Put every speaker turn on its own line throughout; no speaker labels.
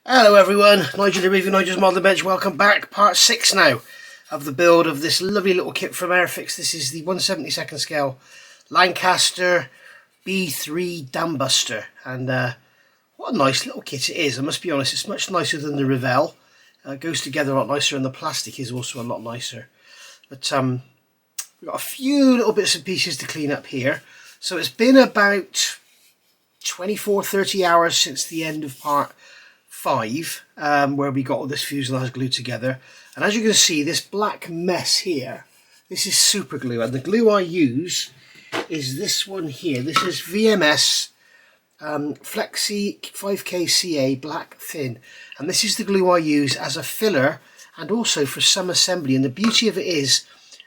Hello everyone, Nigel the Review, Nigel's Model Bench. Welcome back, part 6 now of the build of this lovely little kit from Airfix. This is the 1/72nd scale Lancaster B.III Dambuster, and what a nice little kit it is. I must be honest, it's much nicer than the Revell. It goes together a lot nicer, and the plastic is also a lot nicer. But we've got a few little bits and pieces to clean up here. So it's been about 24-30 hours since the end of part 5, where we got all this fuselage glued together, and as you can see, this black mess here, this is super glue, and the glue I use is this one here. This is VMS Flexi 5K black thin, and this is the glue I use as a filler and also for some assembly. And the beauty of it is,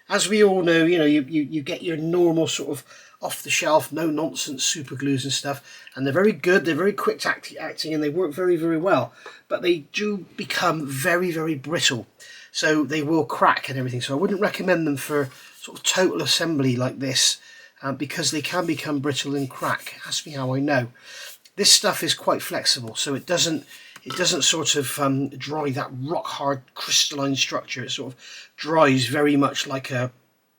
as we all know, you get your normal sort of off the shelf, no nonsense super glues and stuff, and they're very good, they're very quick acting, and they work very, very well, but they do become very, very brittle, so they will crack and everything. So I wouldn't recommend them for sort of total assembly like this, because they can become brittle and crack. Ask me how I know. This stuff is quite flexible, so it doesn't sort of dry that rock hard crystalline structure. It sort of dries very much like a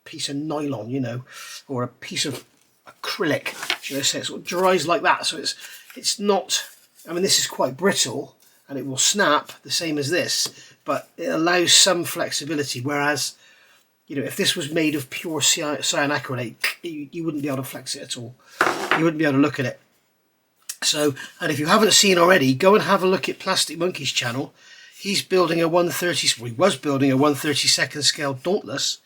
piece of nylon, or a piece of acrylic, should I say. It sort of dries like that, so it's not, I mean, this is quite brittle and it will snap the same as this, but it allows some flexibility, whereas if this was made of pure cyanacrylate, you wouldn't be able to flex it at all. You wouldn't be able to look at it. So, and if you haven't seen already, go and have a look at Plastic Monkey's channel. He's building a 1/30, well, he was building a 1/32nd scale Dauntless,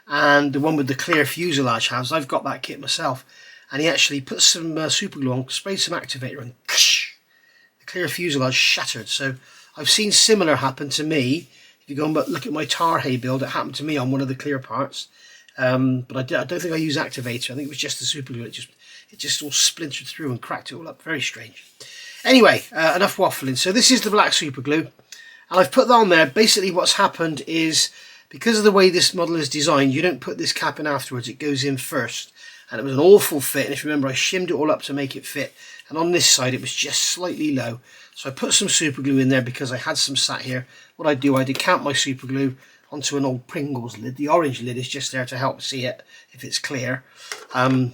and the one with the clear fuselage halves. I've got that kit myself, and he actually put some super glue on, sprayed some activator, and the clear fuselage shattered. So I've seen similar happen to me. If you go and look at my tar hay build, it happened to me on one of the clear parts, but I don't think I used activator. I think it was just the super glue. It just all splintered through and cracked it all up. Very strange. Anyway, enough waffling. So this is the black super glue, and I've put that on there. Basically what's happened is, because of the way this model is designed, you don't put this cap in afterwards, it goes in first. And it was an awful fit, and if you remember, I shimmed it all up to make it fit. And on this side, it was just slightly low. So I put some super glue in there because I had some sat here. What I do, I decant my super glue onto an old Pringles lid. The orange lid is just there to help see it if it's clear. And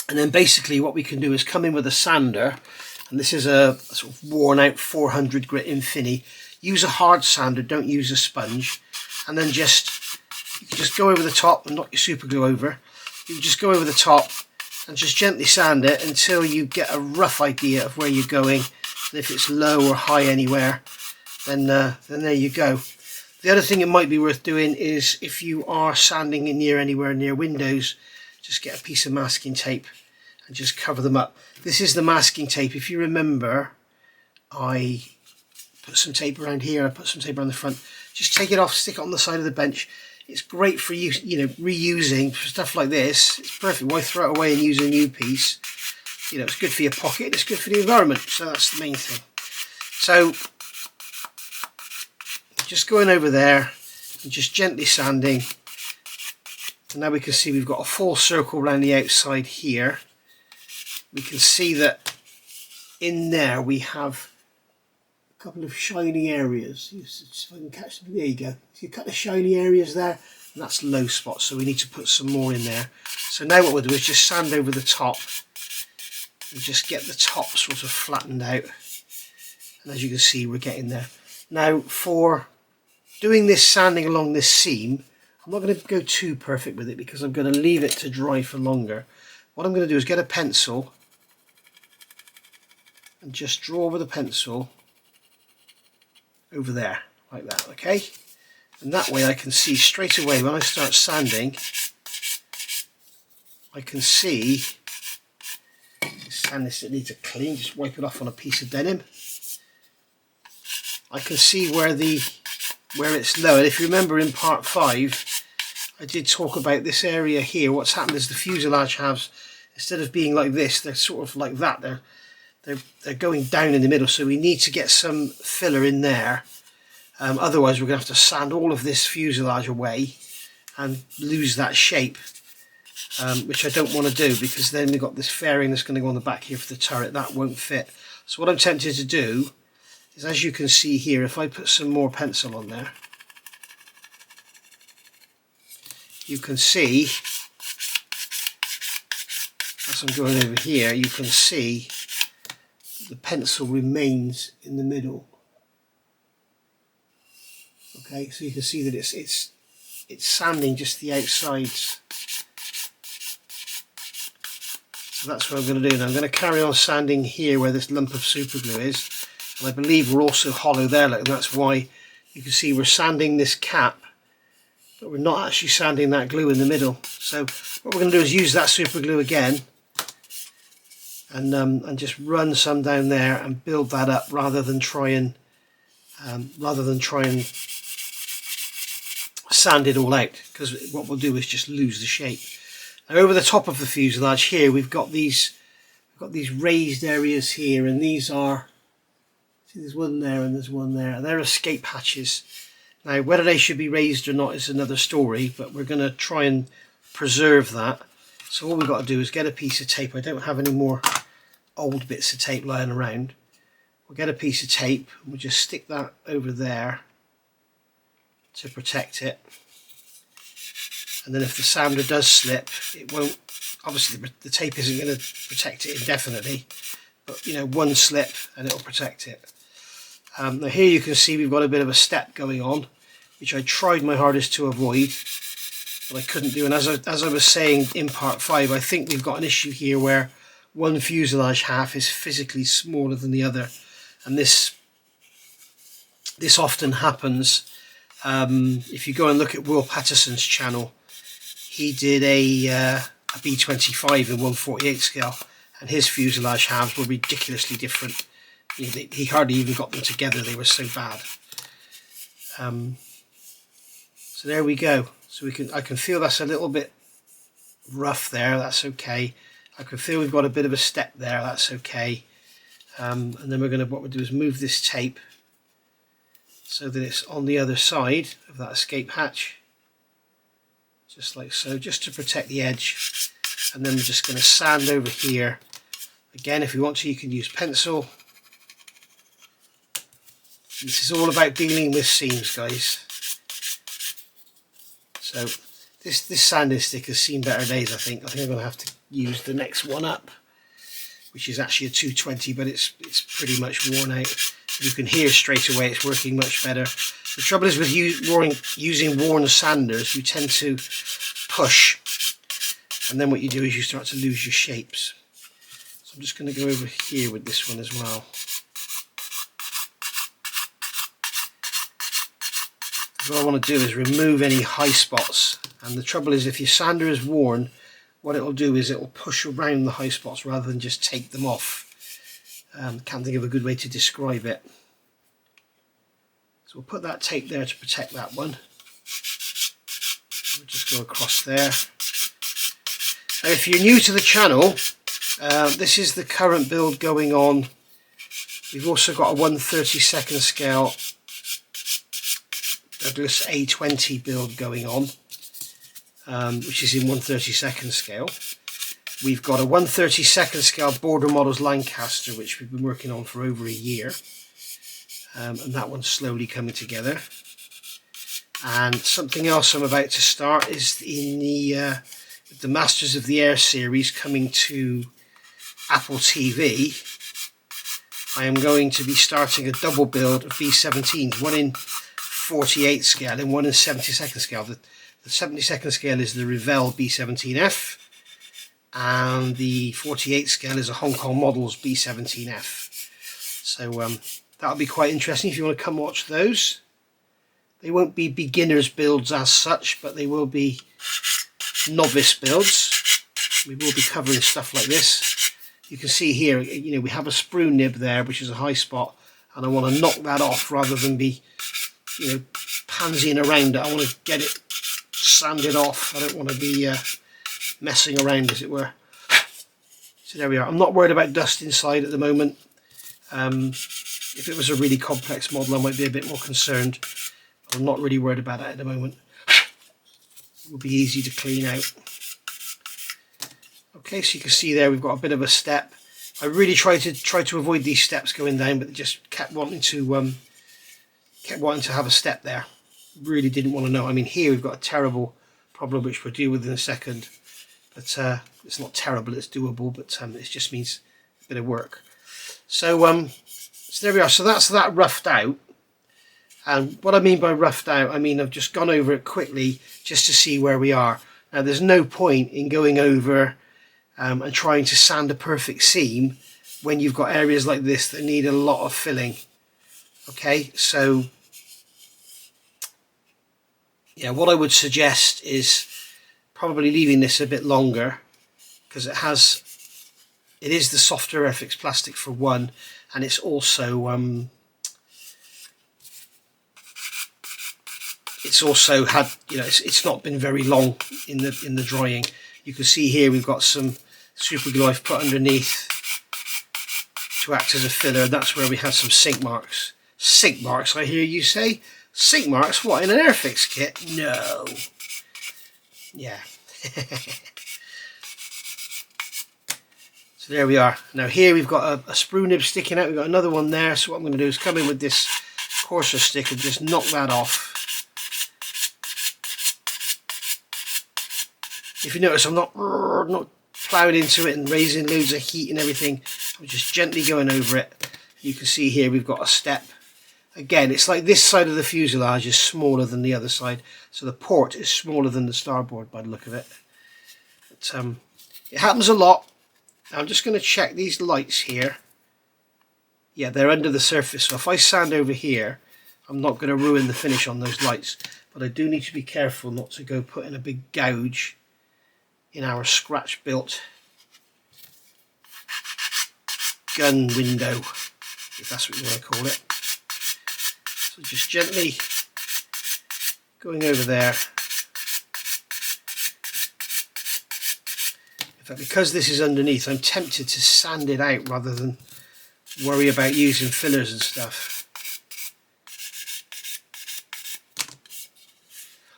then basically what we can do is come in with a sander. And this is a sort of worn out 400 grit Infini. Use a hard sander, don't use a sponge, and then you can just go over the top and knock your super glue over. You can just go over the top and just gently sand it until you get a rough idea of where you're going, and if it's low or high anywhere, then there you go. The other thing it might be worth doing is, if you are sanding anywhere near windows, just get a piece of masking tape and just cover them up. This is the masking tape. If you remember, I put some tape around here, I put some tape around the front. Just take it off, stick it on the side of the bench. It's great for reusing for stuff like this. It's perfect. Why throw it away and use a new piece? It's good for your pocket, it's good for the environment, so that's the main thing. So just going over there and just gently sanding, and now we can see we've got a full circle around the outside here. We can see that in there we have a couple of shiny areas. If I can catch them, there you go. See a couple of shiny areas there, and that's low spots, so we need to put some more in there. So now what we'll do is just sand over the top and just get the top sort of flattened out, and as you can see, we're getting there. Now, for doing this sanding along this seam, I'm not going to go too perfect with it because I'm going to leave it to dry for longer. What I'm going to do is get a pencil and just draw with a pencil over there, like that, okay? And that way I can see straight away when I start sanding, I can see, sand this, it needs a clean, just wipe it off on a piece of denim. I can see where it's low, and if you remember in part 5, I did talk about this area here. What's happened is the fuselage halves, instead of being like this, they're sort of like that. They're going down in the middle, so we need to get some filler in there. Otherwise we're going to have to sand all of this fuselage away and lose that shape, which I don't want to do, because then we've got this fairing that's going to go on the back here for the turret. That won't fit. So what I'm tempted to do is, as you can see here, if I put some more pencil on there, you can see, as I'm going over here, you can see the pencil remains in the middle. Okay, so you can see that it's sanding just the outsides. So that's what I'm going to do now. I'm going to carry on sanding here where this lump of super glue is, and I believe we're also hollow there, and that's why you can see we're sanding this cap, but we're not actually sanding that glue in the middle. So what we're going to do is use that super glue again, and just run some down there and build that up, rather than try and sand it all out, because what we'll do is just lose the shape. Now, over the top of the fuselage here, we've got these raised areas here, and these are, see, there's one there and there's one there, and they're escape hatches. Now, whether they should be raised or not is another story, but we're going to try and preserve that. So all we've got to do is get a piece of tape. I don't have any more old bits of tape lying around. We'll get a piece of tape and we'll just stick that over there to protect it. And then if the sander does slip, it won't, obviously the tape isn't going to protect it indefinitely, but you know, one slip and it'll protect it. Now here you can see we've got a bit of a step going on, which I tried my hardest to avoid, but I couldn't do. And as I was saying in part 5, I think we've got an issue here where one fuselage half is physically smaller than the other, and this often happens. If you go and look at Will Patterson's channel, he did a B.III in 1/48 scale, and his fuselage halves were ridiculously different. You know, he hardly even got them together, they were so bad. So there we go. So I can feel that's a little bit rough there, that's okay. I can feel we've got a bit of a step there, that's okay. And then what we'll do is move this tape so that it's on the other side of that escape hatch, just like so, just to protect the edge. And then we're just going to sand over here. Again, if you want to, you can use pencil. This is all about dealing with seams, guys. So this sanding stick has seen better days, I think. I'm going to have to use the next one up, which is actually a 220, but it's pretty much worn out. You can hear straight away it's working much better. The trouble is with using worn sanders, you tend to push, and then what you do is you start to lose your shapes. So I'm just going to go over here with this one as well. What I want to do is remove any high spots, and the trouble is if your sander is worn, what it will do is it will push around the high spots rather than just take them off. Can't think of a good way to describe it. So we'll put that tape there to protect that one. We'll just go across there. Now, if you're new to the channel, this is the current build going on. We've also got a 1/32 scale Douglas A20 build going on, which is in 1/32 scale. We've got a 1/32 scale Border Models Lancaster, which we've been working on for over a year, and that one's slowly coming together. And something else I'm about to start is in the Masters of the Air series coming to Apple TV. I am going to be starting a double build of B-17s, one in 48 scale and one in 72nd scale. The 72nd scale is the Revell B-17F, and the 48 scale is a Hong Kong Models B-17F. So that'll be quite interesting if you want to come watch those. They won't be beginners builds as such, but they will be novice builds. We will be covering stuff like this. You can see here, you know, we have a sprue nib there, which is a high spot, and I want to knock that off rather than be, you know, pansying around it. I want to get it sanded off. I don't want to be messing around, as it were. So there we are. I'm not worried about dust inside at the moment. If it was a really complex model, I might be a bit more concerned. I'm not really worried about that at the moment. It will be easy to clean out. Okay, so you can see there we've got a bit of a step. I really tried to avoid these steps going down, but just kept wanting to have a step there. Really didn't want to know. I mean, here we've got a terrible problem which we'll deal with in a second, but it's not terrible, it's doable, but it just means a bit of work. So so there we are. So that's that roughed out. And what I mean by roughed out, I mean I've just gone over it quickly just to see where we are. Now there's no point in going over and trying to sand a perfect seam when you've got areas like this that need a lot of filling. Okay, so yeah, what I would suggest is probably leaving this a bit longer, because it is the softer Airfix plastic for one, and it's also had, you know, it's not been very long in the drying. You can see here we've got some super glue I've put underneath to act as a filler, and that's where we had some sink marks. Sink marks, I hear you say? Sink marks? What, in an Airfix kit? No. Yeah. So there we are. Now here we've got a sprue nib sticking out. We've got another one there. So what I'm going to do is come in with this coarser stick and just knock that off. If you notice, I'm not ploughing into it and raising loads of heat and everything. I'm just gently going over it. You can see here we've got a step. Again, it's like this side of the fuselage is smaller than the other side, so the port is smaller than the starboard by the look of it. But it happens a lot. Now I'm just going to check these lights here. Yeah, they're under the surface, so if I sand over here, I'm not going to ruin the finish on those lights. But I do need to be careful not to go put in a big gouge in our scratch built gun window, if that's what you want to call it. So just gently going over there. In fact, because this is underneath, I'm tempted to sand it out rather than worry about using fillers and stuff.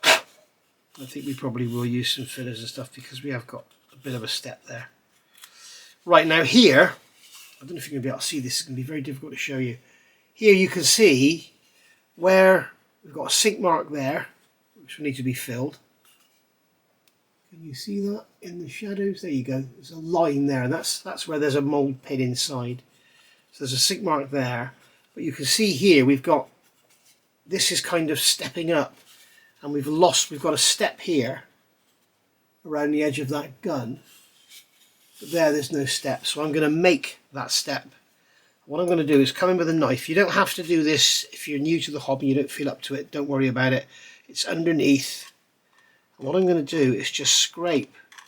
I think we probably will use some fillers and stuff because we have got a bit of a step there. Right, now here, I don't know if you're going to be able to see this, it's going to be very difficult to show you. Here you can see where we've got a sink mark there, which will need to be filled. Can you see that in the shadows? There you go. There's a line there, and that's where there's a mould pin inside. So there's a sink mark there, but you can see here we've got, this is kind of stepping up, and we've got a step here around the edge of that gun, but there's no step, so I'm going to make that step. What I'm going to do is come in with a knife. You don't have to do this if you're new to the hobby, you don't feel up to it, don't worry about it. It's underneath. And what I'm going to do is just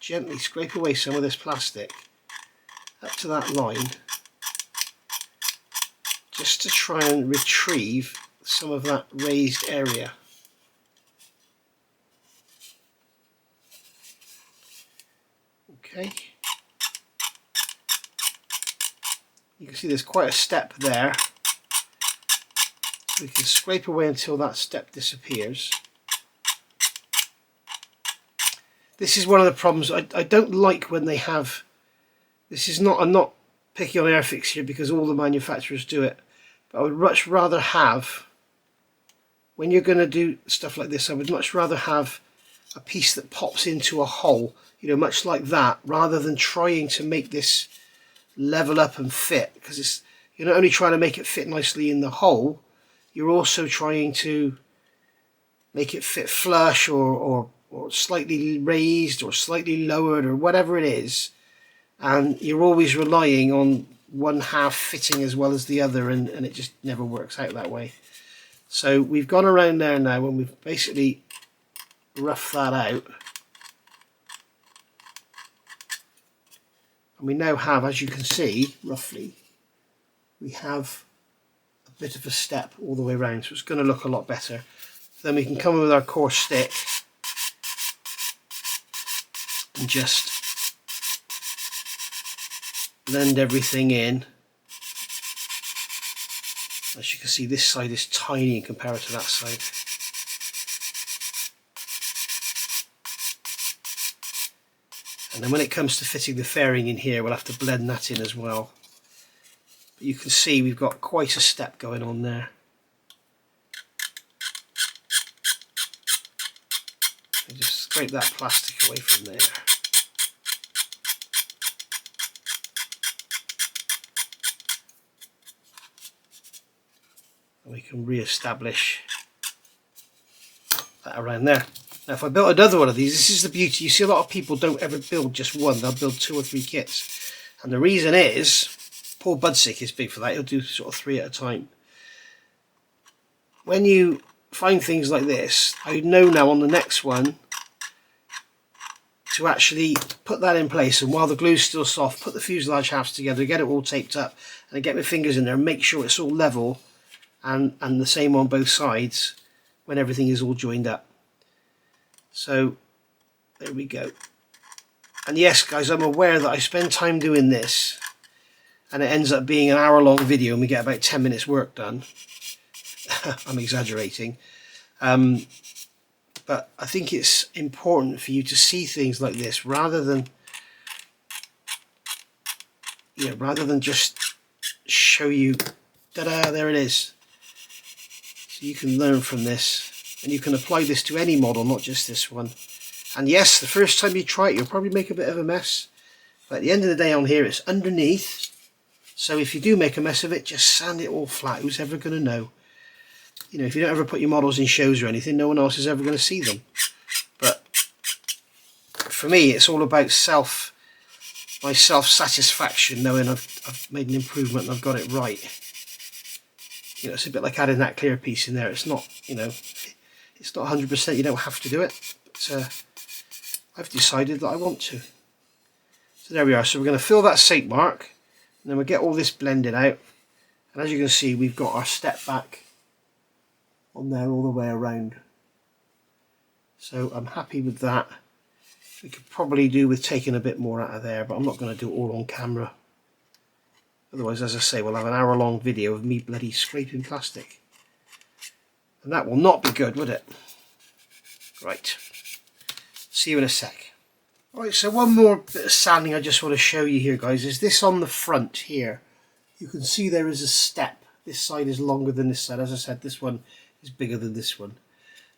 gently scrape away some of this plastic up to that line, just to try and retrieve some of that raised area. Okay. You can see there's quite a step there. We can scrape away until that step disappears. This is one of the problems I don't like when they have, I'm not picking on Airfix here because all the manufacturers do it, but I would much rather have, when you're going to do stuff like this, I would much rather have a piece that pops into a hole, you know, much like that, rather than trying to make this level up and fit, because you're not only trying to make it fit nicely in the hole, you're also trying to make it fit flush or slightly raised or slightly lowered or whatever it is, and you're always relying on one half fitting as well as the other, and it just never works out that way. So we've gone around there now and we've basically roughed that out. And we now have, as you can see, roughly, we have a bit of a step all the way around, so it's going to look a lot better. Then we can come in with our coarse stick and just blend everything in. As you can see, this side is tiny in comparison to that side. And then when it comes to fitting the fairing in here, we'll have to blend that in as well. You can see we've got quite a step going on there. And just scrape that plastic away from there. And we can re-establish that around there. Now if I built another one of these, this is the beauty. You see a lot of people don't ever build just one, they'll build 2 or 3 kits. And the reason is, Paul Budsick is big for that, he'll do sort of 3 at a time. When you find things like this, I know now on the next one to actually put that in place, and while the glue's still soft, put the fuselage halves together, get it all taped up, and then get my fingers in there and make sure it's all level and the same on both sides when everything is all joined up. So there we go. And yes guys, I'm aware that I spend time doing this and it ends up being an hour-long video and we get about 10 minutes work done. I'm exaggerating. But I think it's important for you to see things like this rather than just show you, ta-da, there it is. So you can learn from this and you can apply this to any model, not just this one. And yes, the first time you try it, you'll probably make a bit of a mess. But at the end of the day on here, it's underneath. So if you do make a mess of it, just sand it all flat. Who's ever going to know? You know, if you don't ever put your models in shows or anything, no one else is ever going to see them. But for me, it's all about my self-satisfaction, knowing I've made an improvement and I've got it right. You know, it's a bit like adding that clear piece in there. It's not, you know, it's not 100%. You don't have to do it, but I've decided that I want to. So there we are. So we're going to fill that sink mark, and then we'll get all this blended out. And as you can see, we've got our step back on there all the way around. So I'm happy with that. We could probably do with taking a bit more out of there, but I'm not going to do it all on camera. Otherwise, as I say, we'll have an hour-long video of me bloody scraping plastic. And that will not be good, would it? Right. See you in a sec. Right, so one more bit of sanding I just want to show you here, guys, is this on the front here. You can see there is a step. This side is longer than this side. As I said, this one is bigger than this one.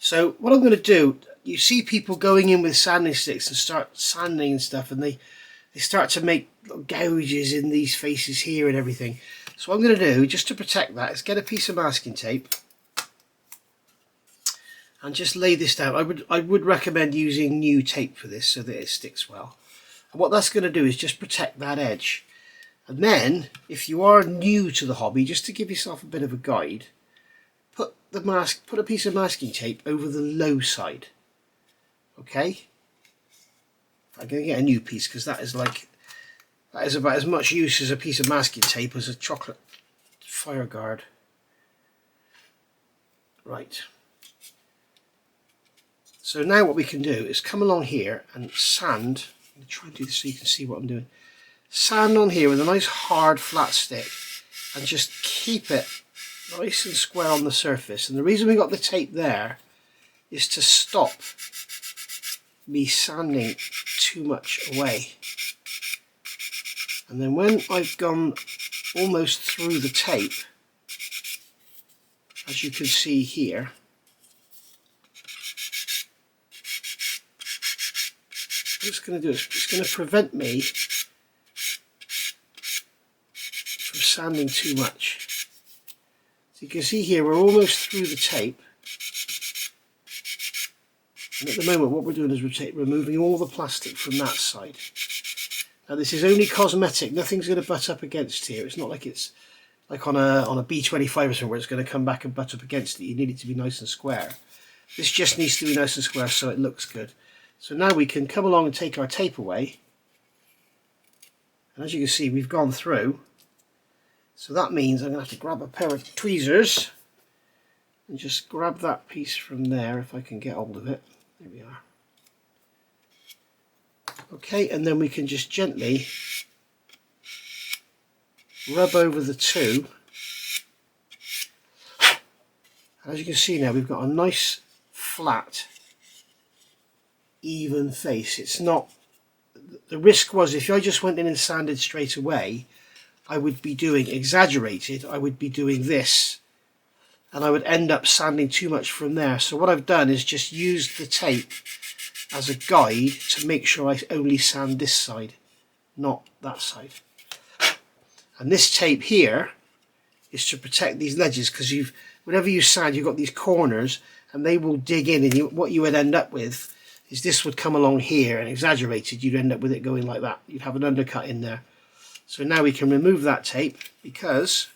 So what I'm going to do, you see people going in with sanding sticks and start sanding and stuff, and they start to make little gouges in these faces here and everything. So what I'm going to do, just to protect that, is get a piece of masking tape and just lay this down. I would recommend using new tape for this so that it sticks well. And what that's going to do is just protect that edge. And then, if you are new to the hobby, just to give yourself a bit of a guide, put a piece of masking tape over the low side. Okay? I'm going to get a new piece because that is about as much use as a piece of masking tape as a chocolate fire guard. Right. So now what we can do is come along here and sand. I'm going to try and do this so you can see what I'm doing. Sand on here with a nice hard flat stick and just keep it nice and square on the surface. And the reason we got the tape there is to stop me sanding too much away. And then when I've gone almost through the tape, as you can see here, what it's going to do is it's going to prevent me from sanding too much. So you can see here we're almost through the tape. And at the moment what we're doing is removing all the plastic from that side. Now this is only cosmetic, nothing's going to butt up against here. It's not like it's like on a B.III or something where it's going to come back and butt up against it. You need it to be nice and square. This just needs to be nice and square so it looks good. So now we can come along and take our tape away. And as you can see we've gone through. So that means I'm going to have to grab a pair of tweezers and just grab that piece from there if I can get hold of it. There we are. Okay, and then we can just gently rub over the two. And as you can see now, we've got a nice flat, even face. It's not, the risk was if I just went in and sanded straight away, I would be doing, exaggerated, I would be doing this, and I would end up sanding too much from there. So what I've done is just used the tape as a guide to make sure I only sand this side, not that side. And this tape here is to protect these ledges, because whenever you sand, you've got these corners and they will dig in, and what you would end up with is this would come along here, and exaggerated, you'd end up with it going like that. You'd have an undercut in there. So now we can remove that tape because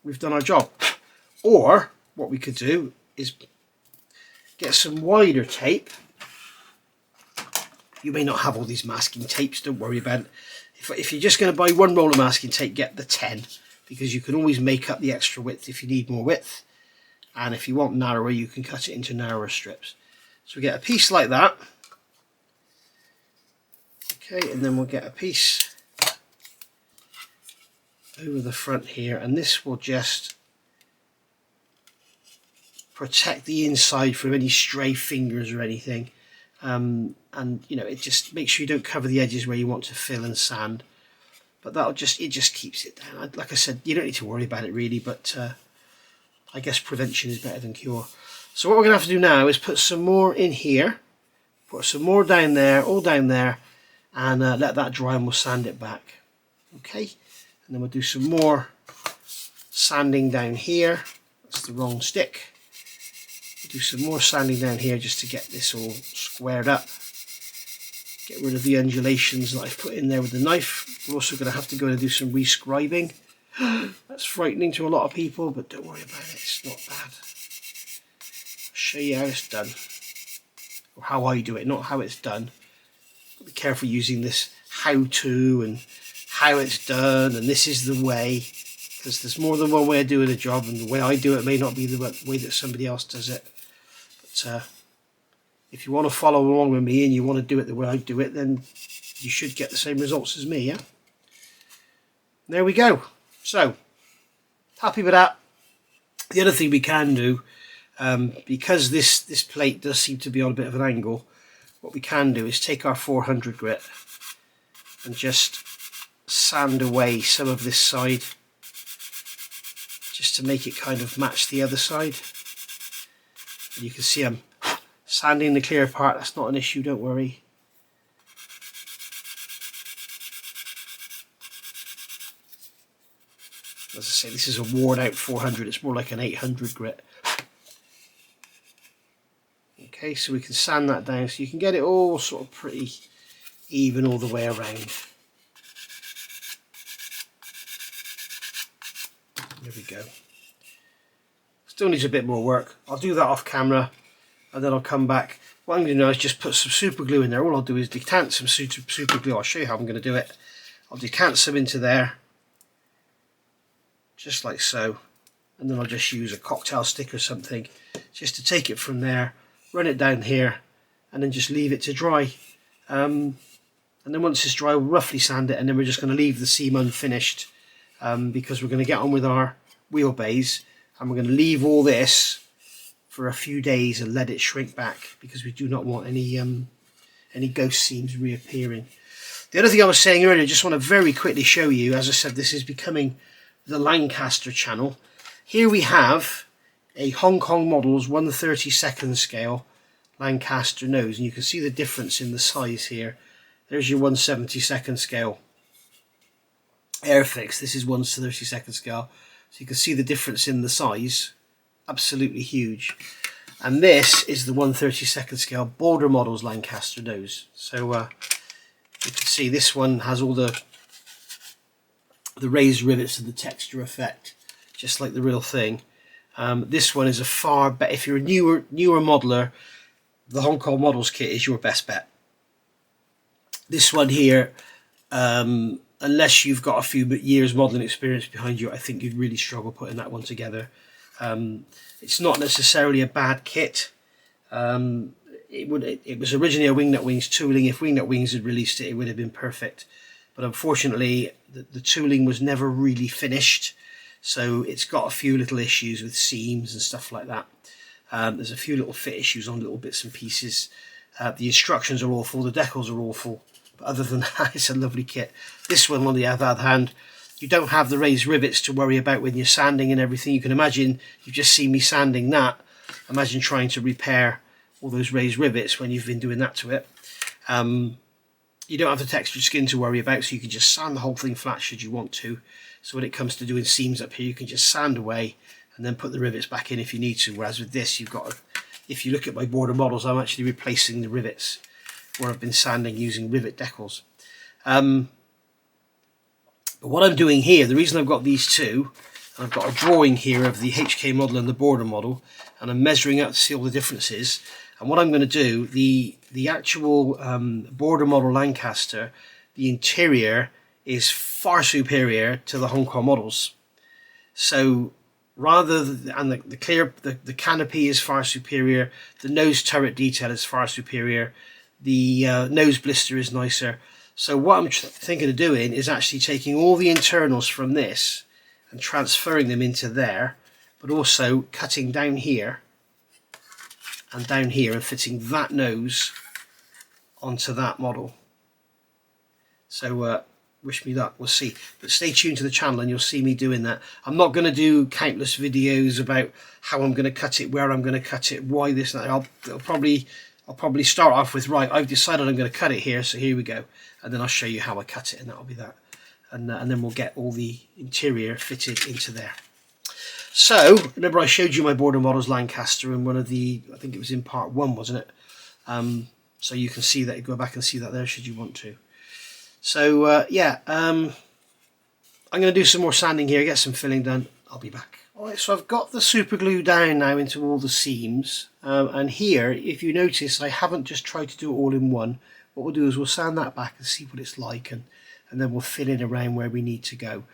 we've done our job. Or what we could do is get some wider tape. You may not have all these masking tapes, don't worry about it. If you're just going to buy one roll of masking tape, get the 10, because you can always make up the extra width if you need more width. And if you want narrower, you can cut it into narrower strips. So we get a piece like that. Okay, and then we'll get a piece over the front here, and this will just protect the inside from any stray fingers or anything. And you know, it just makes sure you don't cover the edges where you want to fill and sand. But it just keeps it down. Like I said, you don't need to worry about it really, but I guess prevention is better than cure. So what we're going to have to do now is put some more in here, put some more down there, all down there, and let that dry, and we'll sand it back. Okay, and then we'll do some more sanding down here. That's the wrong stick. We'll do some more sanding down here just to get this all squared up. Get rid of the undulations that I've put in there with the knife. We're also going to have to go and do some rescribing. That's frightening to a lot of people, but don't worry about it, it's not bad. I'll show you how it's done, or how I do it, not how it's done. Be careful using this how-to and how it's done and this is the way, because there's more than one way of doing a job, and the way I do it may not be the way that somebody else does it. But if you want to follow along with me and you want to do it the way I do it, then you should get the same results as me, yeah? There we go. So, happy with that. The other thing we can do, because this plate does seem to be on a bit of an angle, what we can do is take our 400 grit and just sand away some of this side, just to make it kind of match the other side. And you can see I'm sanding the clear part, that's not an issue, don't worry. As I say, this is a worn out 400, it's more like an 800 grit. Okay, so we can sand that down so you can get it all sort of pretty even all the way around. There we go. Still needs a bit more work. I'll do that off camera and then I'll come back. What I'm going to do is just put some super glue in there. All I'll do is decant some super glue. I'll show you how I'm going to do it. I'll decant some into there, just like so, and then I'll just use a cocktail stick or something just to take it from there, run it down here, and then just leave it to dry. And then once it's dry, we'll roughly sand it, and then we're just going to leave the seam unfinished because we're going to get on with our wheelbase, and we're going to leave all this for a few days and let it shrink back, because we do not want any ghost seams reappearing. The other thing I was saying earlier, I just want to very quickly show you, as I said, this is becoming the Lancaster channel. Here we have a Hong Kong Models 1/32 scale Lancaster nose, and you can see the difference in the size here. There's your 1/72 scale Airfix. This is 1/32 scale, so you can see the difference in the size. Absolutely huge. And this is the 1/32 scale Border Models Lancaster nose. So you can see this one has all the raised rivets and the texture effect, just like the real thing. This one is a far better. If you're a newer modeler, the Hong Kong Models kit is your best bet. This one here, unless you've got a few years modelling experience behind you, I think you'd really struggle putting that one together. It's not necessarily a bad kit. It was originally a Wingnut Wings tooling. If Wingnut Wings had released it, it would have been perfect. But unfortunately, the tooling was never really finished, so it's got a few little issues with seams and stuff like that. There's a few little fit issues on little bits and pieces. The instructions are awful, the decals are awful, But other than that, it's a lovely kit. This one, on the other hand, you don't have the raised rivets to worry about when you're sanding and everything. You can imagine, you've just seen me sanding that. Imagine trying to repair all those raised rivets when you've been doing that to it. You don't have the textured skin to worry about, so you can just sand the whole thing flat should you want to. So when it comes to doing seams up here, you can just sand away and then put the rivets back in if you need to. Whereas with this, you've got to, if you look at my border models, I'm actually replacing the rivets where I've been sanding using rivet decals. But what I'm doing here, the reason I've got these two, I've got a drawing here of the HK model and the border model, and I'm measuring out to see all the differences. And what I'm going to do, the actual border model Lancaster, the interior is far superior to the Hong Kong models. So rather than, the canopy is far superior, the nose turret detail is far superior, the nose blister is nicer. So what I'm thinking of doing is actually taking all the internals from this and transferring them into there, but also cutting down here and down here and fitting that nose onto that model. So wish me luck, we'll see. But stay tuned to the channel and you'll see me doing that. I'm not going to do countless videos about how I'm going to cut it, where I'm going to cut it, why this and that. I'll probably start off with, right, I've decided I'm going to cut it here, so here we go. And then I'll show you how I cut it, and that'll be that. And then we'll get all the interior fitted into there. So, remember I showed you my border models Lancaster in one of the, I think it was in part 1, wasn't it? So you can see that, go back and see that there should you want to. So, yeah, I'm going to do some more sanding here, get some filling done. I'll be back. Alright, so I've got the super glue down now into all the seams. And here, if you notice, I haven't just tried to do it all in one. What we'll do is we'll sand that back and see what it's like, and then we'll fill in around where we need to go.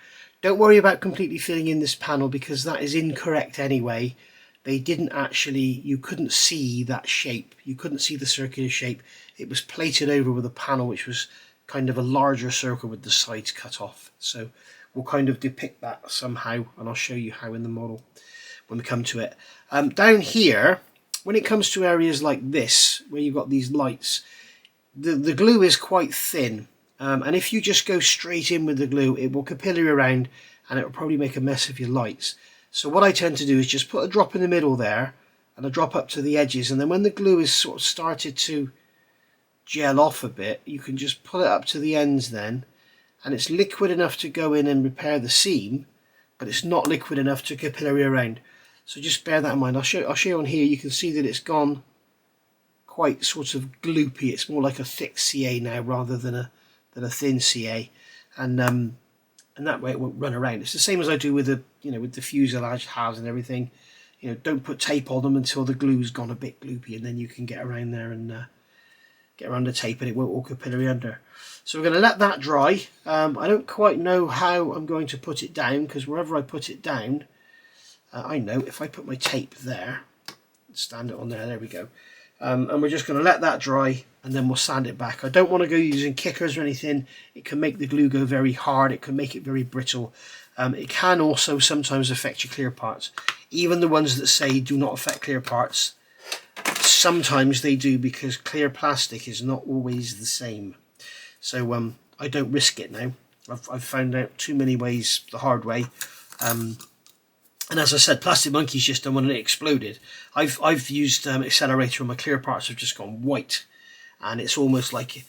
Don't worry about completely filling in this panel because that is incorrect anyway. They didn't actually, you couldn't see that shape. You couldn't see the circular shape. It was plated over with a panel which was kind of a larger circle with the sides cut off. So we'll kind of depict that somehow, and I'll show you how in the model when we come to it. Down here, when it comes to areas like this, where you've got these lights, the glue is quite thin, and if you just go straight in with the glue, it will capillary around and it will probably make a mess of your lights. So what I tend to do is just put a drop in the middle there and a drop up to the edges, and then when the glue is sort of started to gel off a bit, you can just pull it up to the ends then, and it's liquid enough to go in and repair the seam, but it's not liquid enough to capillary around. So just bear that in mind. I'll show you on here. You can see that it's gone quite sort of gloopy. It's more like a thick CA now rather than a thin CA, and that way it won't run around. It's the same as I do with the with the fuselage halves and everything. Don't put tape on them until the glue's gone a bit gloopy, and then you can get around there and get around the tape, and it won't all capillary under. So we're going to let that dry. I don't quite know how I'm going to put it down, because wherever I put it down, I know if I put my tape there, stand it on there, there we go. And we're just going to let that dry, and then we'll sand it back. I don't want to go using kickers or anything. It can make the glue go very hard. It can make it very brittle. It can also sometimes affect your clear parts. Even the ones that say do not affect clear parts, sometimes they do, because clear plastic is not always the same. So I don't risk it now. I've found out too many ways the hard way. And as I said, Plastic Monkey's just done one and it exploded. I've used accelerator and my clear parts have just gone white, and it's almost like,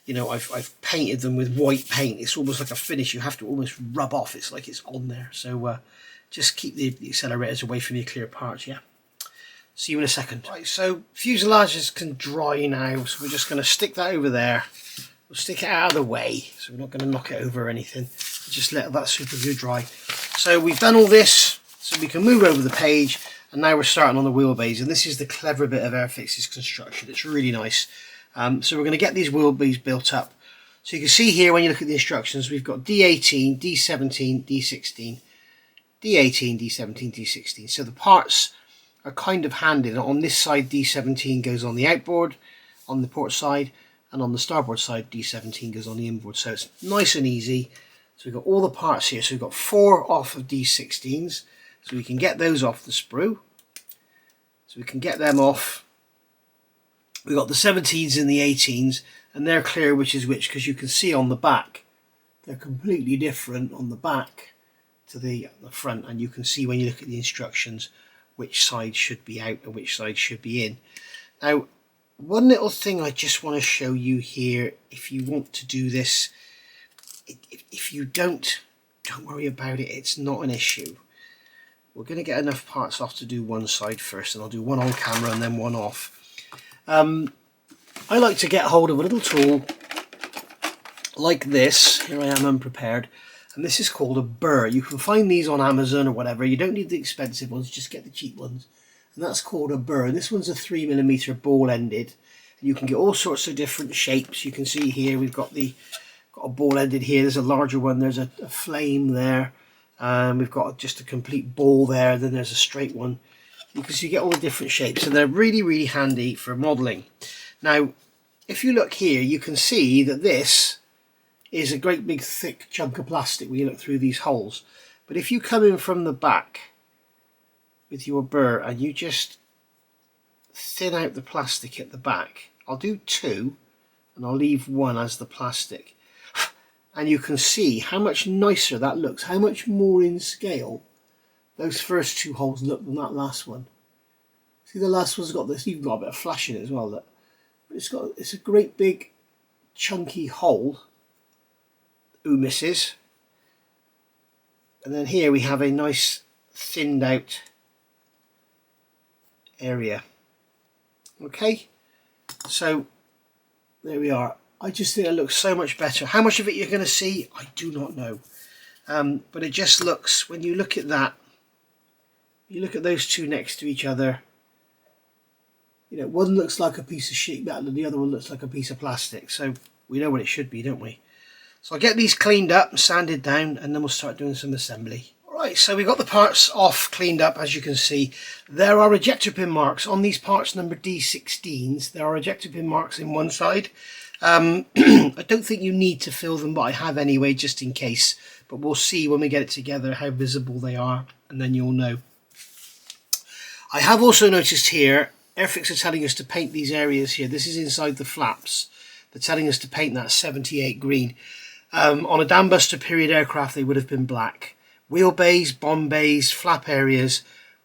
I've painted them with white paint. It's almost like a finish you have to almost rub off. It's like it's on there. So just keep the accelerators away from your clear parts. Yeah. See you in a second. Right, so fuselages can dry now, so we're just going to stick that over there. We'll stick it out of the way, so we're not going to knock it over or anything. Just let that super glue dry. So we've done all this, so we can move over the page, and now we're starting on the wheelbase, and this is the clever bit of Airfix's construction. It's really nice. So we're going to get these wheelbases built up. So you can see here when you look at the instructions, we've got D18, D17, D16, D18, D17, D16. So the parts are kind of handed. On this side, D17 goes on the outboard, on the port side, and on the starboard side, D17 goes on the inboard. So it's nice and easy. So we've got all the parts here. So we've got 4 off of D16s. So we can get those off the sprue. So we can get them off We've got the 17s and the 18s, and they're clear which is which, because you can see on the back they're completely different on the back to the front, and you can see when you look at the instructions which side should be out and which side should be in. Now, one little thing I just want to show you here, if you want to do this, if you don't worry about it, it's not an issue. We're going to get enough parts off to do one side first, and I'll do one on camera and then one off. I like to get hold of a little tool like this. Here I am unprepared, and this is called a burr. You can find these on Amazon or whatever. You don't need the expensive ones, just get the cheap ones, and that's called a burr. And this one's a 3mm ball ended. You can get all sorts of different shapes. You can see here we've got a ball ended here. There's a larger one, there's a flame there, we've got just a complete ball there, then there's a straight one. You can see you get all the different shapes, and they're really handy for modelling. Now, if you look here, you can see that this is a great big thick chunk of plastic when you look through these holes. But if you come in from the back with your burr and you just thin out the plastic at the back, I'll do 2 and I'll leave 1 as the plastic, and you can see how much nicer that looks, how much more in scale those first 2 holes look than that last one. See, the last one's got this, even got a bit of flash in it as well. Look. It's a great big chunky hole. Ooh, misses. And then here we have a nice thinned out area. Okay, so there we are. I just think it looks so much better. How much of it you're going to see, I do not know. But it just looks, when you look at that, you look at those 2 next to each other, you know, one looks like a piece of sheet metal and the other one looks like a piece of plastic. So we know what it should be, don't we? So I'll get these cleaned up and sanded down, and then we'll start doing some assembly. Alright, so we've got the parts off, cleaned up, as you can see. There are ejector pin marks on these parts number D16s. There are ejector pin marks in one side. I don't think you need to fill them, but I have anyway, just in case. But we'll see when we get it together how visible they are, and then you'll know. I have also noticed here, Airfix are telling us to paint these areas here. This is inside the flaps. They're telling us to paint that 78 green. On a Dambuster period aircraft, they would have been black. Wheel bays, bomb bays, flap areas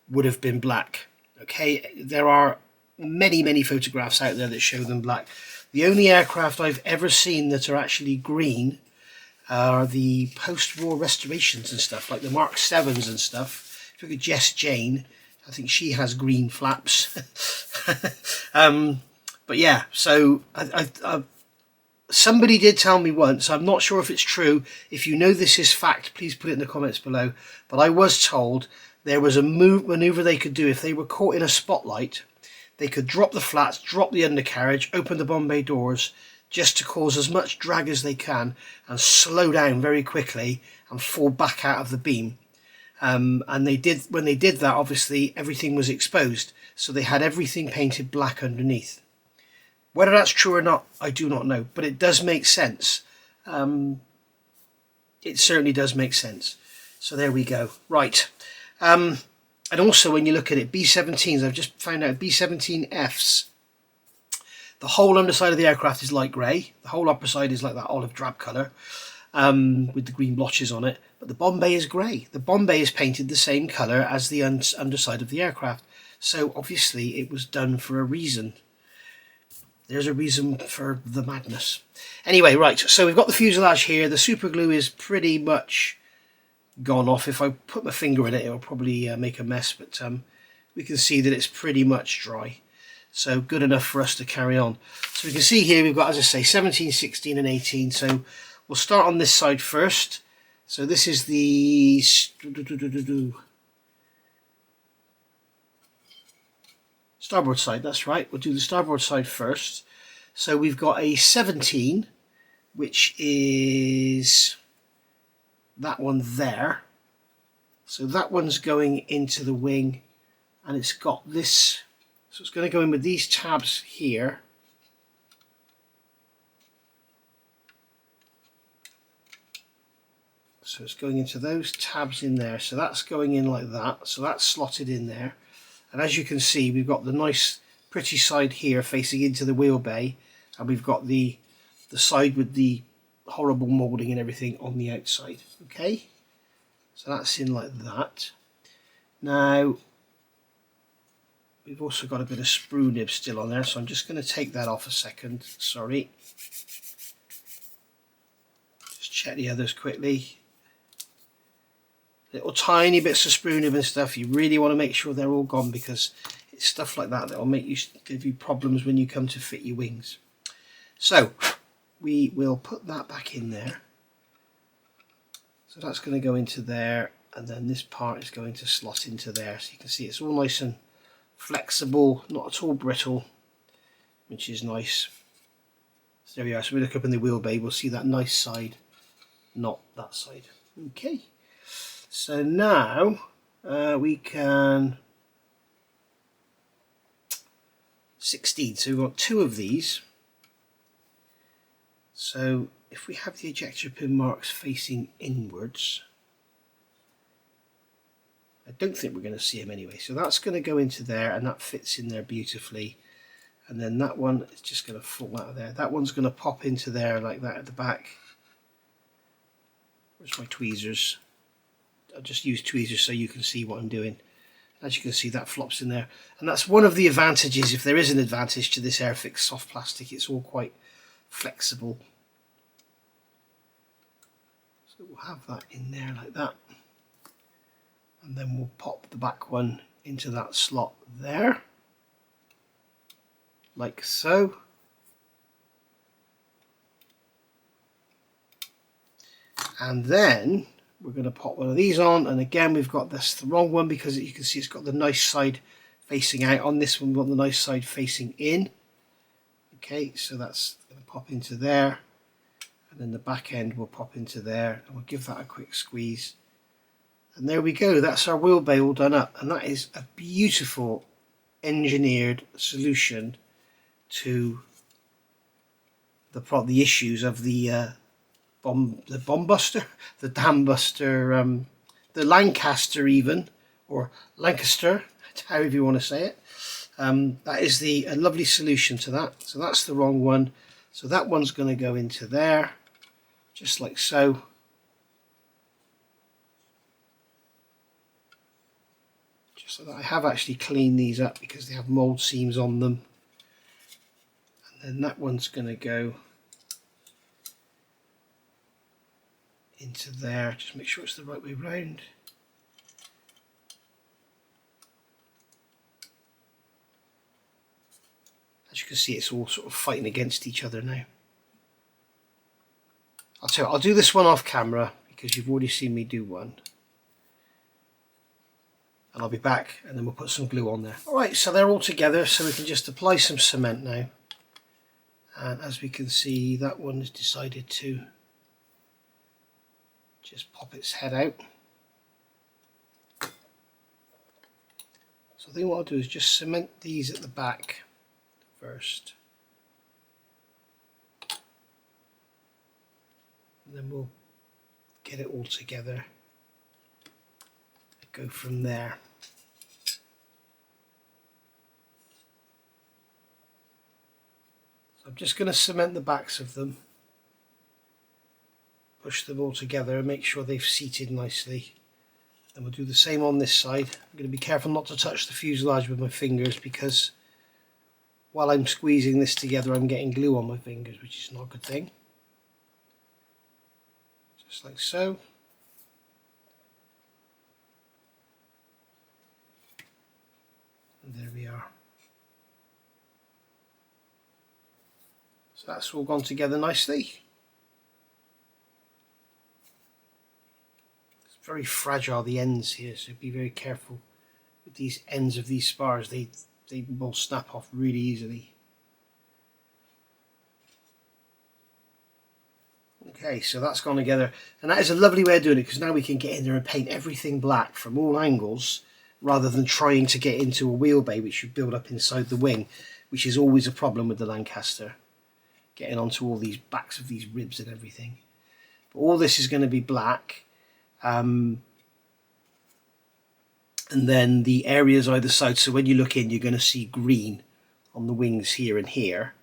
would have been black. Okay, there are many photographs out there that show them black. The only aircraft I've ever seen that are actually green are the post-war restorations and stuff, like the Mark 7s and stuff. If you look at Jess Jane, I think she has green flaps. But yeah, so somebody did tell me once, I'm not sure if it's true. If you know this is fact, please put it in the comments below. But I was told there was a manoeuvre they could do if they were caught in a spotlight. They could drop the flats, drop the undercarriage, open the bomb bay doors, just to cause as much drag as they can and slow down very quickly and fall back out of the beam. And they did. When they did that, obviously everything was exposed, so they had everything painted black underneath. Whether that's true or not, I do not know, but it does make sense. It certainly does make sense. So there we go. Right. And also, when you look at it, B-17s, I've just found out B-17Fs, the whole underside of the aircraft is light grey. The whole upper side is like that olive drab colour, with the green blotches on it. But the bomb bay is grey. The bomb bay is painted the same colour as the underside of the aircraft. So obviously it was done for a reason. There's a reason for the madness. Anyway, right, so we've got the fuselage here. The super glue is pretty much gone off. If I put my finger in it, it'll probably make a mess, but we can see that it's pretty much dry. So good enough for us to carry on. So we can see here we've got, as I say, 17, 16 and 18. So we'll start on this side first. So this is the starboard side, that's right. We'll do the starboard side first. So we've got a 17, which is that one there. So that one's going into the wing, and it's got this, so it's going to go in with these tabs here. So it's going into those tabs in there. So that's going in like that. So that's slotted in there. And as you can see, we've got the nice pretty side here facing into the wheel bay, and we've got the side with the horrible moulding and everything on the outside. Okay, so that's in like that. Now we've also got a bit of sprue nib still on there, so I'm just going to take that off a second. Sorry, just check the others quickly. Little tiny bits of sprue nib and stuff, you really want to make sure they're all gone, because it's stuff like that that will give you problems when you come to fit your wings. So we will put that back in there. So that's going to go into there, and then this part is going to slot into there. So you can see it's all nice and flexible, not at all brittle, which is nice. So there we are. So we look up in the wheel bay, we'll see that nice side, not that side. Okay. So now we can 16. So we've got 2 of these. So if we have the ejector pin marks facing inwards, I don't think we're going to see them anyway. So that's going to go into there, and that fits in there beautifully. And then that one is just going to fall out of there. That one's going to pop into there like that at the back. Where's my tweezers? I'll just use tweezers so you can see what I'm doing. As you can see, that flops in there. And that's one of the advantages, if there is an advantage to this Airfix soft plastic, it's all quite flexible. So we'll have that in there like that. And then we'll pop the back one into that slot there. Like so. And then we're going to pop one of these on, and again we've got this the wrong one, because you can see it's got the nice side facing out. On this one we want the nice side facing in. Okay, so that's going to pop into there, and then the back end will pop into there, and we'll give that a quick squeeze, and there we go. That's our wheel bay all done up, and that is a beautiful engineered solution to the issues of the Dambuster, the Lancaster even, or Lancaster, however you want to say it. That is a lovely solution to that. So that's the wrong one. So that one's going to go into there, just like so. Just so that I have actually cleaned these up because they have mould seams on them. And then that one's going to go into there. Just make sure it's the right way round. As you can see, it's all sort of fighting against each other now. I'll tell you what, I'll do this one off camera because you've already seen me do one. And I'll be back, and then we'll put some glue on there. Alright, so they're all together, so we can just apply some cement now. And as we can see, that one has decided to just pop its head out. So I think what I'll do is just cement these at the back first. And then we'll get it all together and go from there. So I'm just going to cement the backs of them. Push them all together and make sure they've seated nicely. And we'll do the same on this side. I'm going to be careful not to touch the fuselage with my fingers, because while I'm squeezing this together I'm getting glue on my fingers, which is not a good thing. Just like so. And there we are. So that's all gone together nicely. Very fragile, the ends here, so be very careful with these ends of these spars. They will snap off really easily. Okay, so that's gone together, and that is a lovely way of doing it, because now we can get in there and paint everything black from all angles, rather than trying to get into a wheel bay which you build up inside the wing, which is always a problem with the Lancaster, getting onto all these backs of these ribs and everything. But all this is going to be black. And then the areas either side, so when you look in you're going to see green on the wings here and here.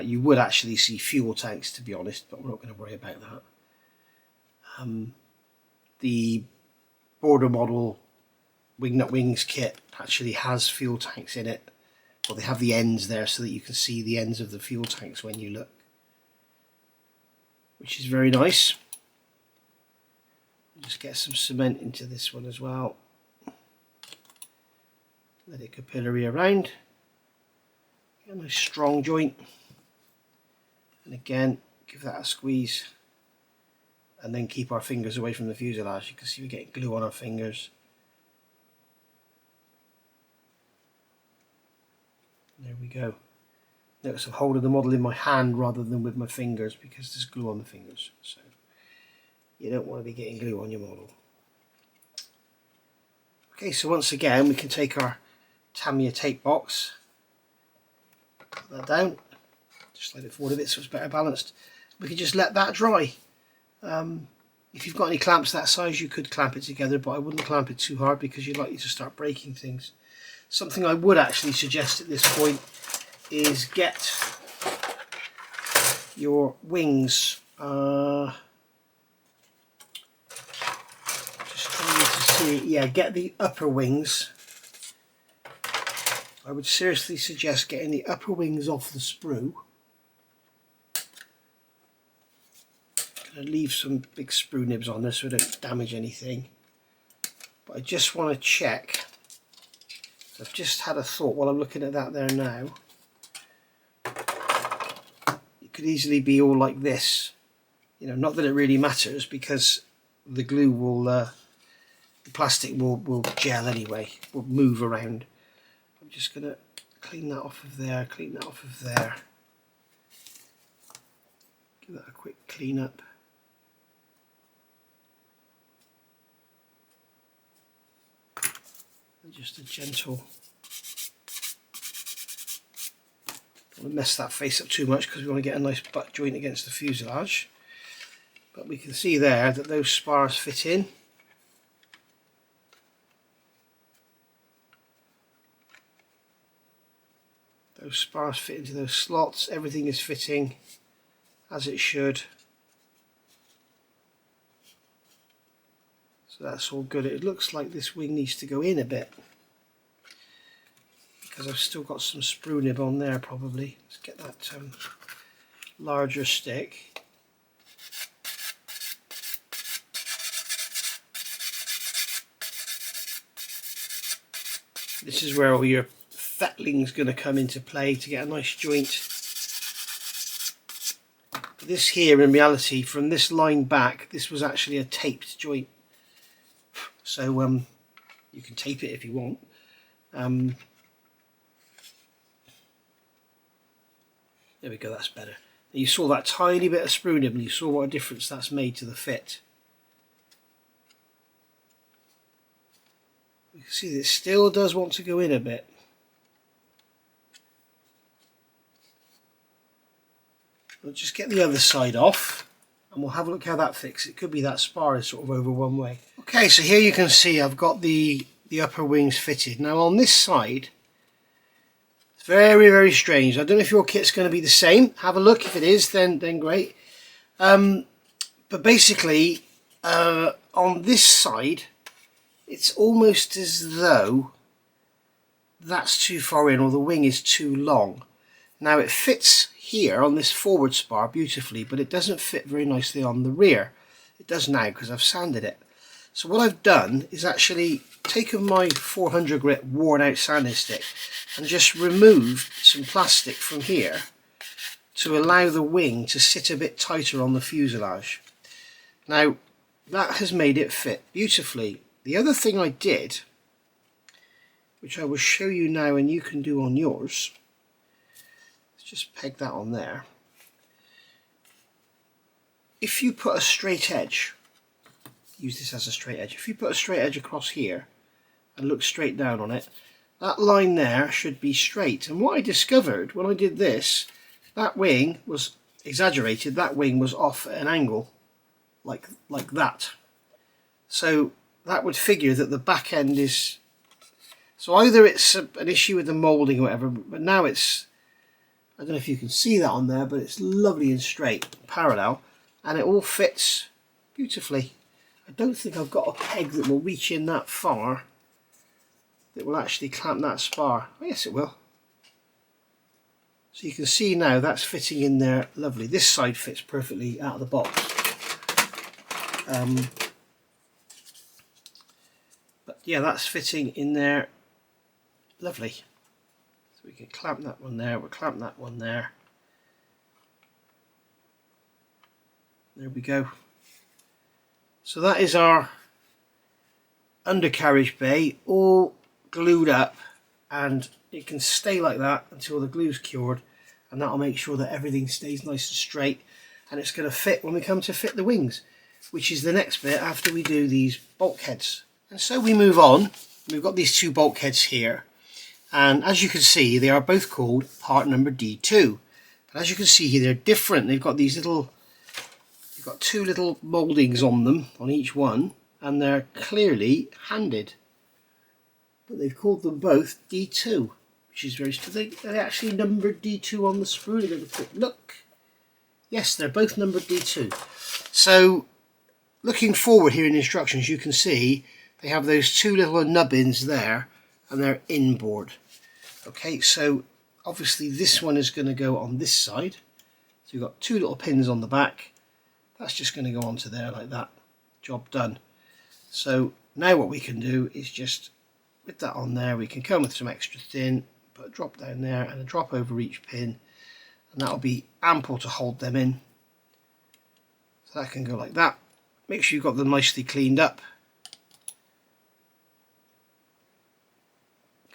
You would actually see fuel tanks, to be honest, but we're not going to worry about that. The border model Wingnut Wings kit actually has fuel tanks in it. Well, they have the ends there so that you can see the ends of the fuel tanks when you look, which is very nice. Just get some cement into this one as well. Let it capillary around. Get a nice strong joint. And again, give that a squeeze. And then keep our fingers away from the fuselage. You can see we're getting glue on our fingers. There we go. Notice I'm holding the model in my hand rather than with my fingers because there's glue on the fingers. So you don't want to be getting glue on your model. Okay, so once again we can take our Tamiya tape box, put that down, just slide it forward a bit so it's better balanced. We can just let that dry. If you've got any clamps that size you could clamp it together, but I wouldn't clamp it too hard because you're likely to start breaking things. Something I would actually suggest at this point is get your wings, just trying to see, yeah, get the upper wings. I would seriously suggest getting the upper wings off the sprue. Going to leave some big sprue nibs on there so I don't damage anything. But I just want to check. I've just had a thought while I'm looking at that there now. It could easily be all like this. You know, not that it really matters because the glue will, the plastic will gel anyway, will move around. I'm just going to clean that off of there, clean that off of there. Give that a quick clean up. And just a gentle, don't want to mess that face up too much because we want to get a nice butt joint against the fuselage. But we can see there that those spars fit in. Those spars fit into those slots, everything is fitting as it should. So that's all good. It looks like this wing needs to go in a bit because I've still got some sprue nib on there probably. Let's get that larger stick. This is where all your fettling's going to come into play to get a nice joint. But this here, in reality, from this line back, this was actually a taped joint. So you can tape it if you want. There we go, that's better. You saw that tiny bit of sprue nib and you saw what a difference that's made to the fit. You can see that it still does want to go in a bit. We'll just get the other side off and we'll have a look how that fits. It could be that spar is sort of over one way. Okay, so here you can see I've got the upper wings fitted. Now on this side, it's very, very strange. I don't know if your kit's going to be the same. Have a look. If it is, then great. But basically, on this side, it's almost as though that's too far in or the wing is too long. Now it fits here on this forward spar beautifully, but it doesn't fit very nicely on the rear. It does now because I've sanded it. So what I've done is actually taken my 400 grit worn out sanding stick and just removed some plastic from here to allow the wing to sit a bit tighter on the fuselage. Now that has made it fit beautifully. The other thing I did, which I will show you now and you can do on yours, let's just peg that on there. If you put a straight edge, use this as a straight edge, if you put a straight edge across here and look straight down on it, that line there should be straight. And what I discovered when I did this, that wing was exaggerated, that wing was off at an angle like that. So that would figure that the back end is So either it's an issue with the moulding or whatever, but now it's, I don't know if you can see that on there, but it's lovely and straight, parallel, and it all fits beautifully. I don't think I've got a peg that will reach in that far that will actually clamp that spar. Oh, yes, it will. So you can see now that's fitting in there lovely. This side fits perfectly out of the box. But yeah, that's fitting in there lovely. So we can clamp that one there, we'll clamp that one there. There we go. So that is our undercarriage bay all glued up, and it can stay like that until the glue's cured, and that'll make sure that everything stays nice and straight, and it's going to fit when we come to fit the wings, which is the next bit after we do these bulkheads. And so we move on. We've got these two bulkheads here, and as you can see they are both called part number D2, but as you can see here they're different. They've got these little, you've got two little mouldings on them on each one, and they're clearly handed, but they've called them both D2, which is very strange. They actually numbered D2 on the sprue. They're going to put, look, yes, they're both numbered D2. So looking forward here in the instructions, you can see they have those two little nubbins there, and they're inboard. Okay, so obviously this one is going to go on this side. So you've got two little pins on the back. That's just going to go onto there like that. Job done. So now what we can do is just, with that on there, we can come with some extra thin, put a drop down there and a drop over each pin, and that'll be ample to hold them in. So that can go like that. Make sure you've got them nicely cleaned up,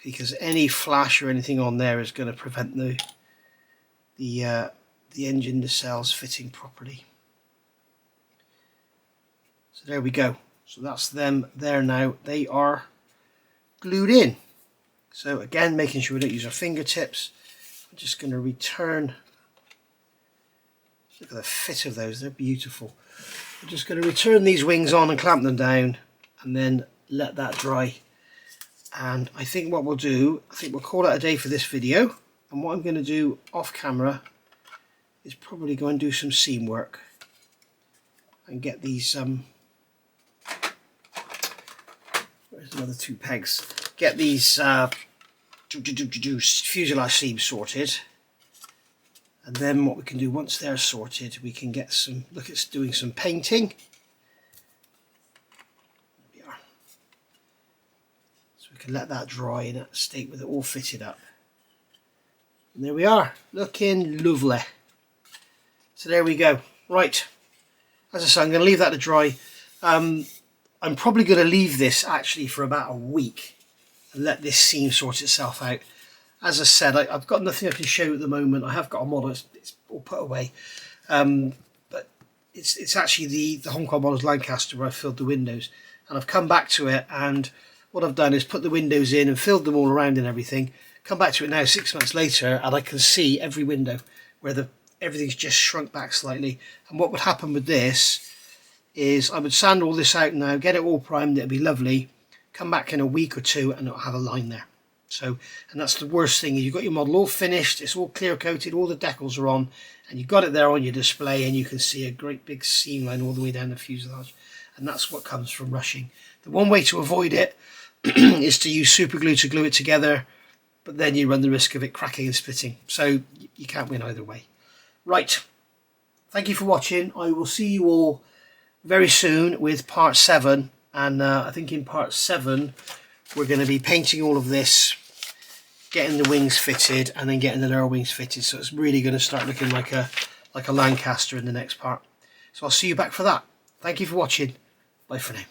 because any flash or anything on there is going to prevent the engine nacelles fitting properly. So there we go. So that's them there now. They are glued in. So again, making sure we don't use our fingertips. I'm just going to return. Look at the fit of those, they're beautiful. I'm just going to return these wings on and clamp them down, and then let that dry. And I think what we'll do, I think we'll call it a day for this video. And what I'm going to do off camera is probably go and do some seam work and get these where's another two pegs, get these fuselage seams sorted, and then what we can do once they're sorted, we can get some, look at doing some painting. There we are. So we can let that dry in that state with it all fitted up. And there we are, looking lovely. So there we go. Right, as I say, I'm going to leave that to dry. I'm probably going to leave this actually for about a week and let this seam sort itself out. As I said, I've got nothing I can show you at the moment. I have got a model, it's all put away. But it's actually the Hong Kong model's Lancaster where I filled the windows. And I've come back to it, and what I've done is put the windows in and filled them all around and everything. Come back to it now 6 months later, and I can see every window where everything's just shrunk back slightly. And what would happen with this is I would sand all this out now, get it all primed, it'll be lovely, come back in a week or two and it'll have a line there. So, and that's the worst thing, you've got your model all finished, it's all clear coated, all the decals are on, and you've got it there on your display, and you can see a great big seam line all the way down the fuselage, and that's what comes from rushing. The one way to avoid it is to use super glue to glue it together, but then you run the risk of it cracking and splitting, so you can't win either way. Right, thank you for watching. I will see you all very soon with part 7, and I think in part 7 we're going to be painting all of this, getting the wings fitted, and then getting the lower wings fitted, so it's really going to start looking like a Lancaster in the next part. So I'll see you back for that. Thank you for watching. Bye for now.